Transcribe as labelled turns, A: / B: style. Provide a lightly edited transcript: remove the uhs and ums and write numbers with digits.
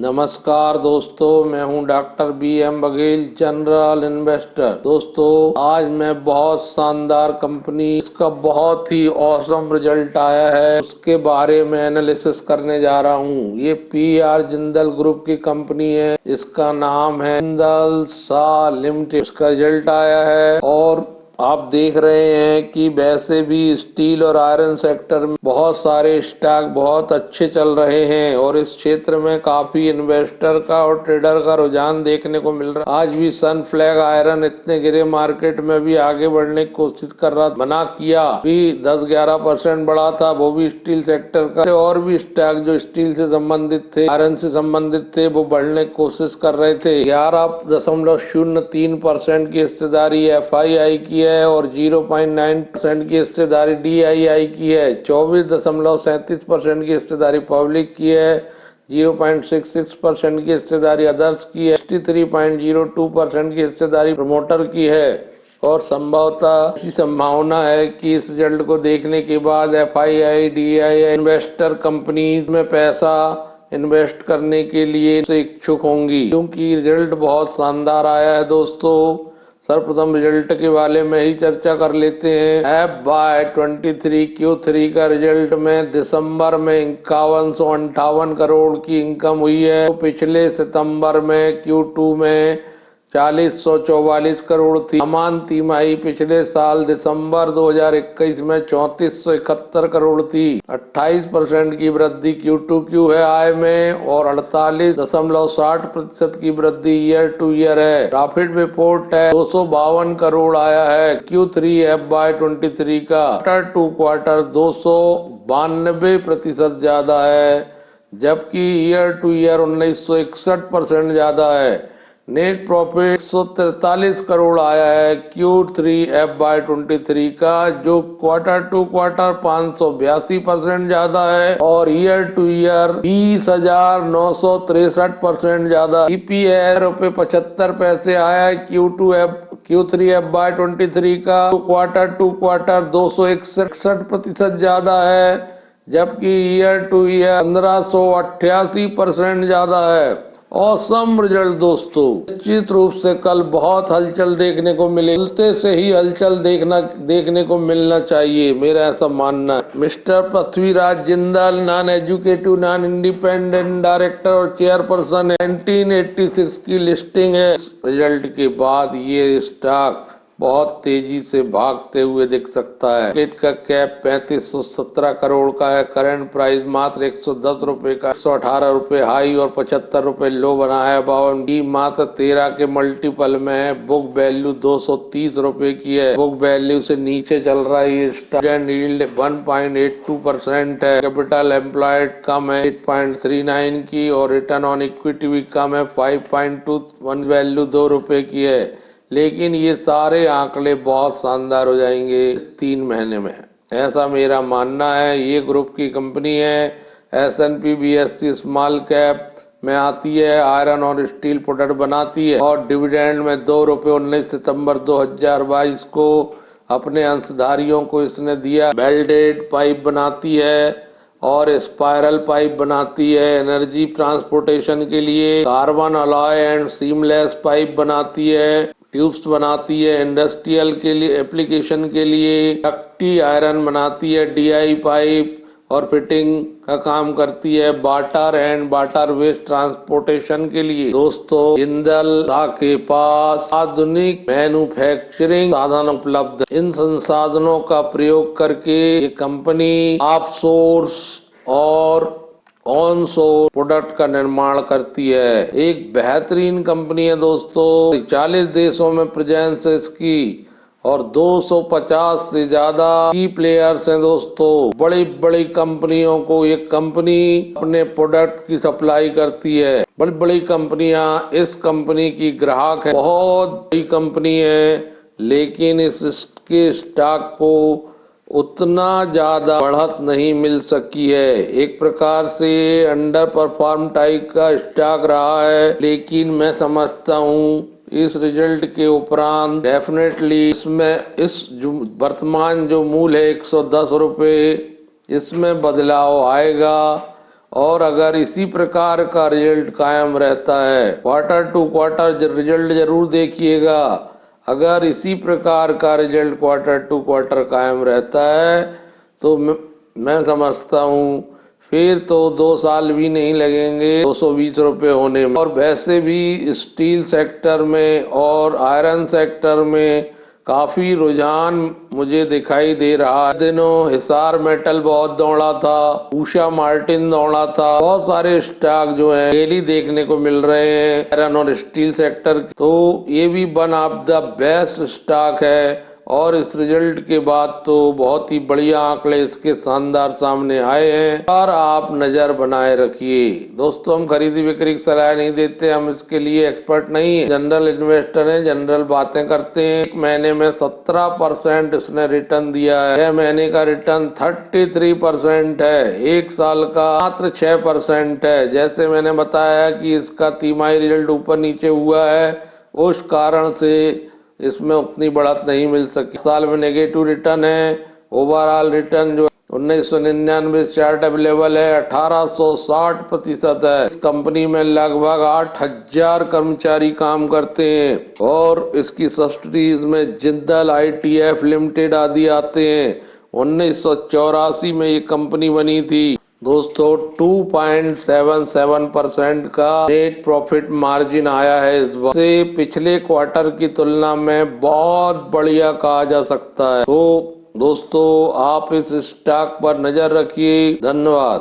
A: नमस्कार दोस्तों, मैं हूं doctor B.M. Baghel, general investor. दोस्तों, आज मैं बहुत शानदार कंपनी, इसका बहुत ही ऑसम रिजल्ट आया है, उसके बारे में एनालिसिस करने जा रहा हूं। ये PR जिंदल ग्रुप की कंपनी है, इसका नाम है जिंदल साह लिमिटेड। इसका रिजल्ट आया है और आप देख रहे हैं कि वैसे भी स्टील और आयरन सेक्टर में बहुत सारे स्टॉक बहुत अच्छे चल रहे हैं और इस क्षेत्र में काफी इन्वेस्टर का और ट्रेडर का रुझान देखने को मिल रहा है। आज भी सन फ्लैग आयरन इतने गिरे मार्केट में भी आगे बढ़ने की कोशिश कर रहा, मना किया भी 10-11% बढ़ा था, वो भी स्टील सेक्टर का। और भी स्टॉक जो स्टील से संबंधित थे, आयरन से संबंधित थे, वो बढ़ने की कोशिश कर रहे थे। 11.03% की हिस्सेदारी FII की और 0.9% की हिस्सेदारी DII की है। 24.37% की हिस्सेदारी पब्लिक की है। 0.66% की हिस्सेदारी अदर्स की है। 63.02% की हिस्सेदारी प्रमोटर की है। और संभवतः ऐसी संभावना है कि इस रिजल्ट को देखने के बाद FII, DII इन्वेस्टर कंपनीज में पैसा इन्वेस्ट करने के लिए इच्छुक होंगी, क्योंकि रिजल्ट बहुत शानदार आया है। दोस्तों, सर्वप्रथम रिजल्ट के बारे में ही चर्चा कर लेते हैं। FY23 Q3 का रिजल्ट में दिसंबर में 5158 करोड़ की इनकम हुई है। तो पिछले सितंबर में Q2 में 4044 करोड़ थी। समान तिमाही पिछले साल दिसंबर 2021 में 3471 करोड़ थी। 28% की वृद्धि Q2Q है आय में और 48.60% की वृद्धि ईयर टू ईयर है। प्रॉफिट रिपोर्ट है 252 करोड़ आया है Q3 FY23 का। क्वार्टर टू क्वार्टर 292% ज्यादा है, जबकि ईयर टू ईयर 1961% ज्यादा है। नेट प्रॉफिट 143 करोड़ आया है Q3 FY23 का, जो क्वार्टर टू क्वार्टर 582% ज्यादा है और ईयर टू ईयर 20,963% ज्यादा। EPS ₹75 आया है Q3 FY23 का, क्वार्टर टू क्वार्टर 261% ज्यादा है, जबकि ईयर टू ईयर 1588% ज्यादा है। ऑसम रिजल्ट दोस्तों। निश्चित रूप से कल बहुत हलचल देखने को मिले, चलते से ही हलचल देखने को मिलना चाहिए, मेरा ऐसा मानना है। Mister Prithviraj Jindal non educative non independent director और चेयरपर्सन है। 1986 की लिस्टिंग है। रिजल्ट के बाद ये स्टॉक बहुत तेजी से भागते हुए दिख सकता है। मार्केट का कैप 3517 करोड़ का है। करंट प्राइस मात्र 110 रुपए का, 118 रुपए हाई और 75 रुपए लो बना है। 52 मात्र 13 के मल्टीपल में है। बुक वैल्यू 230 रुपए की है। बुक वैल्यू से नीचे चल रहा है। डिविडेंड यील्ड 1.82% है। कैपिटल एम्प्लॉयड कम है 8.39 की और रिटर्न ऑन इक्विटी भी कम है 5.21। वैल्यू 2 रुपए की है। लेकिन ये सारे आंकड़े बहुत शानदार हो जाएंगे इस 3 महीने में, ऐसा मेरा मानना है। ये ग्रुप की कंपनी है। S&P BSE स्मॉल कैप में आती है, आयरन और स्टील प्रोडक्ट बनाती है और डिविडेंड में 2 रुपये 19 सितंबर 2022 को अपने अंशधारियों को इसने दिया। वेल्डेड पाइप बनाती है और स्पाइरल पाइप बनाती है एनर्जी ट्रांसपोर्टेशन के लिए। Carbon alloy and seamless pipe बनाती है। ट्यूब्स बनाती है इंडस्ट्रियल के लिए एप्लीकेशन के लिए। डक्टी आयरन बनाती है। DI पाइप और फिटिंग का काम करती है water and water waste transportation के लिए। दोस्तों, जिंदल के पास आधुनिक मैन्युफैक्चरिंग साधन उपलब्ध है। इन संसाधनों का प्रयोग करके ये कंपनी ऑफशोर्स और ऑन सोर्स प्रोडक्ट का निर्माण करती है। एक बेहतरीन कंपनी है दोस्तों। 40 देशों में प्रेजेंस है इसकी और 250 से ज्यादा की प्लेयर्स हैं दोस्तों। बड़ी बड़ी कंपनियों को ये कंपनी अपने प्रोडक्ट की सप्लाई करती है। बड़ी बड़ी कंपनियां इस कंपनी की ग्राहक है। बहुत बड़ी कंपनी है, लेकिन इसके स्टॉक को उतना ज्यादा बढ़त नहीं मिल सकी है। एक प्रकार से अंडर परफॉर्म टाइप का स्टॉक रहा है, लेकिन मैं समझता हूँ इस रिजल्ट के उपरांत डेफिनेटली इसमें वर्तमान जो मूल्य है 110 रुपये, इसमें बदलाव आएगा और अगर इसी प्रकार का रिजल्ट कायम रहता है, क्वार्टर टू क्वार्टर रिजल्ट जरूर देखिएगा। अगर इसी प्रकार का रिजल्ट क्वार्टर टू क्वार्टर कायम रहता है तो मैं समझता हूँ फिर तो 2 साल भी नहीं लगेंगे 220 रुपये होने में। और वैसे भी स्टील सेक्टर में और आयरन सेक्टर में काफी रुझान मुझे दिखाई दे रहा है। दिनों हिसार मेटल बहुत दौड़ा था, उषा मार्टिन दौड़ा था, बहुत सारे स्टॉक जो हैं डेली देखने को मिल रहे हैं आयरन और स्टील सेक्टर। तो ये भी one of the best stock है और इस रिजल्ट के बाद तो बहुत ही बढ़िया आंकड़े इसके शानदार सामने आए हैं और आप नजर बनाए रखिए। दोस्तों, हम खरीदी बिक्री की सलाह नहीं देते, हम इसके लिए एक्सपर्ट नहीं है, जनरल इन्वेस्टर हैं, जनरल बातें करते हैं। 1 महीने में 17% इसने रिटर्न दिया है, 6 महीने का रिटर्न 33% है, 1 साल का मात्र 6% है। जैसे मैंने बताया कि इसका तिमाही रिजल्ट ऊपर नीचे हुआ है, उस कारण से इसमें उतनी बढ़त नहीं मिल सकी। साल में नेगेटिव रिटर्न है। ओवरऑल रिटर्न जो 1999 चार्ट अवेलेबल है 1860% है। इस कंपनी में लगभग 8000 कर्मचारी काम करते हैं और इसकी सब्सिडीज में जिंदल, ITF लिमिटेड आदि आते हैं। 1984 में ये कंपनी बनी थी। दोस्तों, 2.77% का नेट प्रॉफिट मार्जिन आया है इस बार से, पिछले क्वार्टर की तुलना में बहुत बढ़िया कहा जा सकता है। तो दोस्तों, आप इस स्टॉक पर नजर रखिए। धन्यवाद।